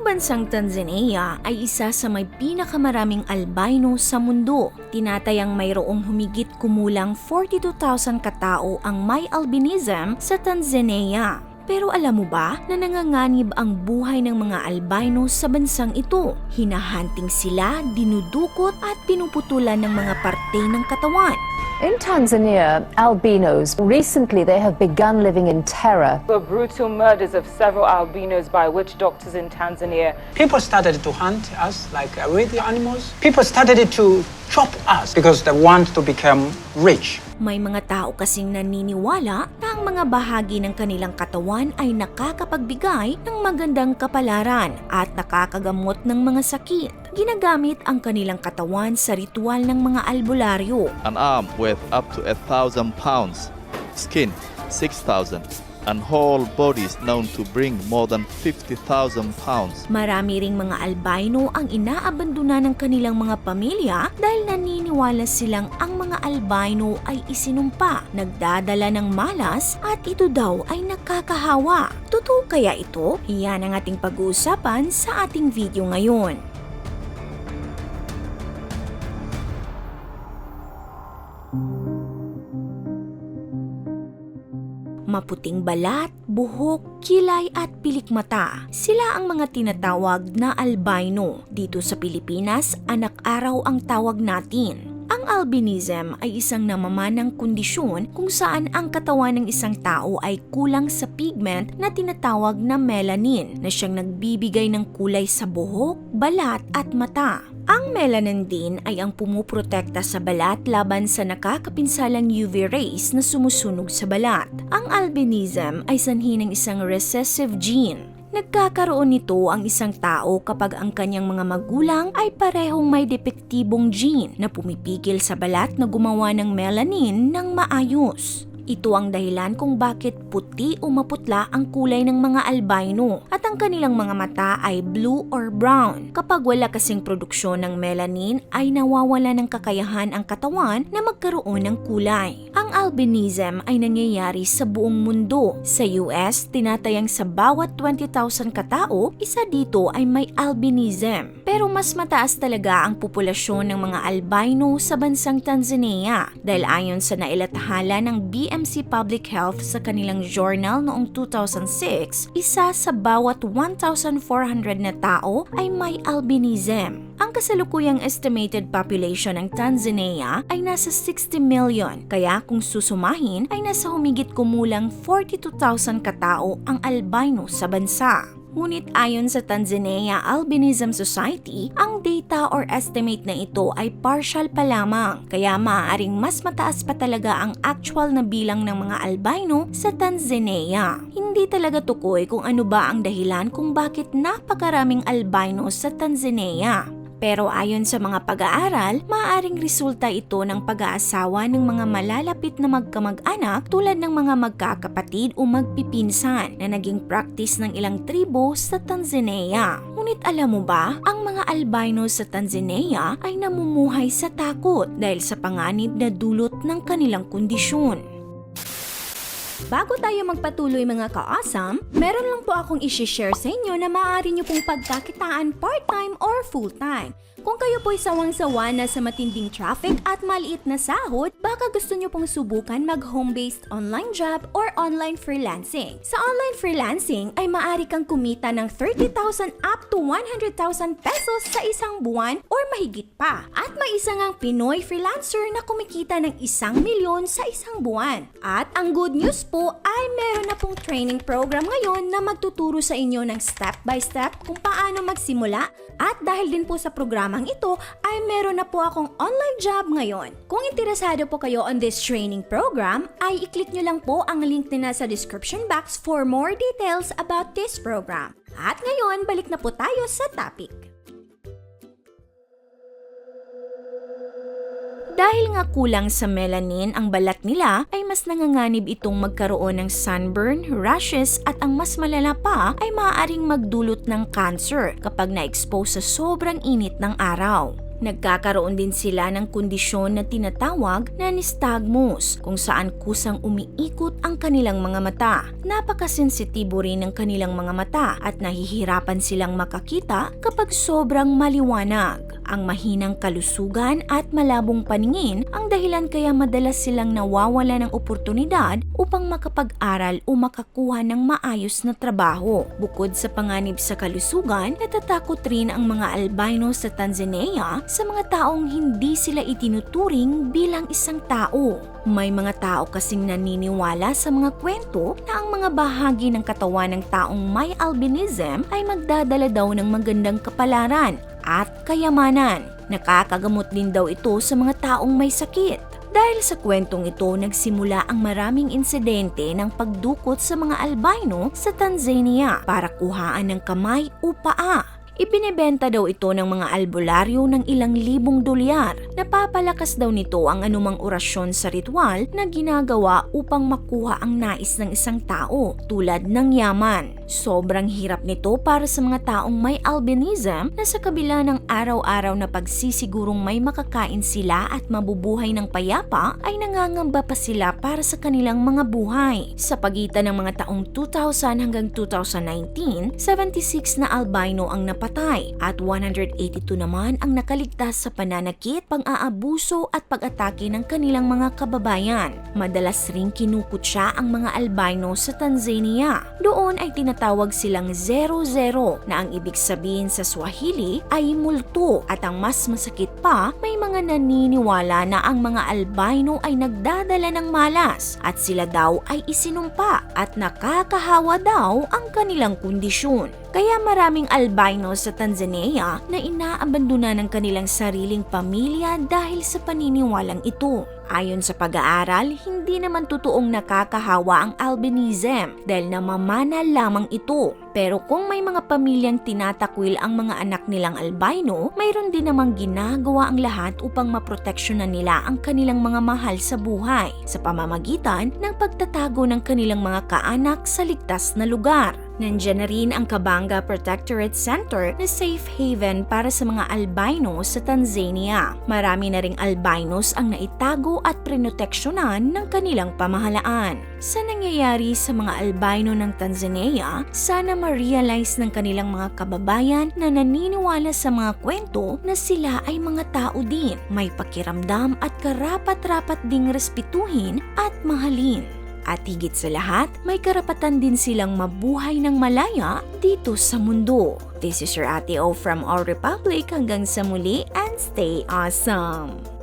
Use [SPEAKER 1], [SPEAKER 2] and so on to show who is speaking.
[SPEAKER 1] bansang Tanzania ay isa sa may pinakamaraming albino sa mundo. Tinatayang mayroong humigit kumulang 42,000 katao ang may albinism sa Tanzania. Pero alam mo ba na nanganganib ang buhay ng mga albino sa bansang ito? Hinahanting sila, dinudukot at pinuputulan ng mga parte ng katawan.
[SPEAKER 2] In Tanzania, albinos, recently they have begun living in terror.
[SPEAKER 3] The brutal murders of several albinos by witch doctors in Tanzania.
[SPEAKER 4] People started to hunt us like with animals. People started to chop us because they want to become rich.
[SPEAKER 1] May mga tao kasing naniniwala na ang mga bahagi ng kanilang katawan ay nakakapagbigay ng magandang kapalaran at nakakagamot ng mga sakit. Ginagamit ang kanilang katawan sa ritual ng mga albularyo.
[SPEAKER 5] An arm with up to 1,000 pounds, skin 6,000, and whole bodies known to bring more than 50,000 pounds.
[SPEAKER 1] Marami ring mga albino ang inaabandona ng kanilang mga pamilya dahil naniniwala silang ang mga albino ay isinumpa, nagdadala ng malas at ito daw ay nakakahawa. Totoo kaya ito? Yan ang ating pag-uusapan sa ating video ngayon. Maputing balat, buhok, kilay at pilik mata. Sila ang mga tinatawag na albino. Dito sa Pilipinas, anak-araw ang tawag natin. Ang albinism ay isang namamanang kondisyon kung saan ang katawan ng isang tao ay kulang sa pigment na tinatawag na melanin na siyang nagbibigay ng kulay sa buhok, balat at mata. Ang melanin din ay ang pumuprotekta sa balat laban sa nakakapinsalang UV rays na sumusunog sa balat. Ang albinism ay sanhi ng isang recessive gene. Nagkakaroon nito ang isang tao kapag ang kanyang mga magulang ay parehong may depektibong gene na pumipigil sa balat na gumawa ng melanin ng maayos. Ito ang dahilan kung bakit puti o maputla ang kulay ng mga albino at ang kanilang mga mata ay blue or brown. Kapag wala kasing produksyon ng melanin ay nawawala ng kakayahan ang katawan na magkaroon ng kulay. Ang albinism ay nangyayari sa buong mundo. Sa US, tinatayang sa bawat 20,000 katao, isa dito ay may albinism. Pero mas mataas talaga ang populasyon ng mga albino sa bansang Tanzania dahil ayon sa nailathala ng BMC Public Health sa kanilang journal noong 2006, isa sa bawat 1,400 na tao ay may albinism. Ang kasalukuyang estimated population ng Tanzania ay nasa 60 million, kaya kung susumahin ay nasa humigit kumulang 42,000 katao ang albino sa bansa. Ngunit ayon sa Tanzania Albinism Society, ang data or estimate na ito ay partial pa lamang, kaya maaaring mas mataas pa talaga ang actual na bilang ng mga albino sa Tanzania. Hindi talaga tukoy kung ano ba ang dahilan kung bakit napakaraming albino sa Tanzania. Pero ayon sa mga pag-aaral, maaaring resulta ito ng pag-aasawa ng mga malalapit na magkamag-anak tulad ng mga magkakapatid o magpipinsan na naging practice ng ilang tribo sa Tanzania. Ngunit alam mo ba, ang mga albino sa Tanzania ay namumuhay sa takot dahil sa panganib na dulot ng kanilang kondisyon. Bago tayo magpatuloy mga ka-awesome, meron lang po akong i-share sa inyo na maaari nyo pong pagkakitaan part-time or full-time. Kung kayo po'y sawang-sawa na sa matinding traffic at maliit na sahod, baka gusto nyo pong subukan mag-home-based online job or online freelancing. Sa online freelancing ay maaari kang kumita ng 30,000 up to 100,000 pesos sa isang buwan or mahigit pa. At may isa ngang Pinoy freelancer na kumikita ng 1 milyon sa isang buwan. At ang good news po ay meron na pong training program ngayon na magtuturo sa inyo ng step-by-step kung paano magsimula. At dahil din po sa programang ito ay meron na po akong online job ngayon. Kung interesado po kayo on this training program, ay i-click nyo lang po ang link na nasa description box for more details about this program. At ngayon, balik na po tayo sa topic. Dahil nga kulang sa melanin ang balat nila, ay mas nanganganib itong magkaroon ng sunburn, rashes at ang mas malala pa ay maaaring magdulot ng cancer kapag na-expose sa sobrang init ng araw. Nagkakaroon din sila ng kondisyon na tinatawag na nystagmus, kung saan kusang umiikot ang kanilang mga mata. Napakasensitibo rin ng kanilang mga mata at nahihirapan silang makakita kapag sobrang maliwanag. Ang mahinang kalusugan at malabong paningin ang dahilan kaya madalas silang nawawala ng oportunidad upang makapag-aral o makakuha ng maayos na trabaho. Bukod sa panganib sa kalusugan, natatakot rin ang mga albino sa Tanzania sa mga taong hindi sila itinuturing bilang isang tao. May mga tao kasing naniniwala sa mga kwento na ang mga bahagi ng katawan ng taong may albinism ay magdadala daw ng magandang kapalaran at kayamanan. Nakakagamot din daw ito sa mga taong may sakit. Dahil sa kwentong ito, nagsimula ang maraming insidente ng pagdukot sa mga albino sa Tanzania para kuhaan ng kamay o paa. Ibinebenta daw ito ng mga albularyo ng ilang libong dolyar. Napapalakas daw nito ang anumang orasyon sa ritual na ginagawa upang makuha ang nais ng isang tao, tulad ng yaman. Sobrang hirap nito para sa mga taong may albinism na sa kabila ng araw-araw na pagsisigurong may makakain sila at mabubuhay ng payapa, ay nangangamba pa sila para sa kanilang mga buhay. Sa pagitan ng mga taong 2000 hanggang 2019, 76 na albino ang napatay at 182 naman ang nakaligtas sa pananakit, pang-aabuso at pag-atake ng kanilang mga kababayan. Madalas ring kinukutya ang mga albino sa Tanzania. Doon ay tinatawag silang 00 na ang ibig sabihin sa Swahili ay multo, at ang mas masakit pa, may mga naniniwala na ang mga albino ay nagdadala ng malas at sila daw ay isinumpa at nakakahawa daw ang kanilang kondisyon. Kaya maraming albino sa Tanzania na inaabandona ng kanilang sariling pamilya dahil sa paniniwalang ito. Ayon sa pag-aaral, hindi naman totoong nakakahawa ang albinism dahil namamana lamang ito. Pero kung may mga pamilyang tinatakwil ang mga anak nilang albino, mayroon din namang ginagawa ang lahat upang maproteksyonan nila ang kanilang mga mahal sa buhay sa pamamagitan ng pagtatago ng kanilang mga kaanak sa ligtas na lugar. Nandiyan na rin ang Kabanga Protectorate Center na safe haven para sa mga albino sa Tanzania. Marami na ring albinos ang naitago at prinoteksyonan ng kanilang pamahalaan. Sa nangyayari sa mga albino ng Tanzania, sana ma-realize ng kanilang mga kababayan na naniniwala sa mga kwento na sila ay mga tao din, may pakiramdam at karapat-rapat ding respetuhin at mahalin. At higit sa lahat, may karapatan din silang mabuhay ng malaya dito sa mundo. This is your Ate O from Our Republic. Hanggang sa muli, and stay awesome!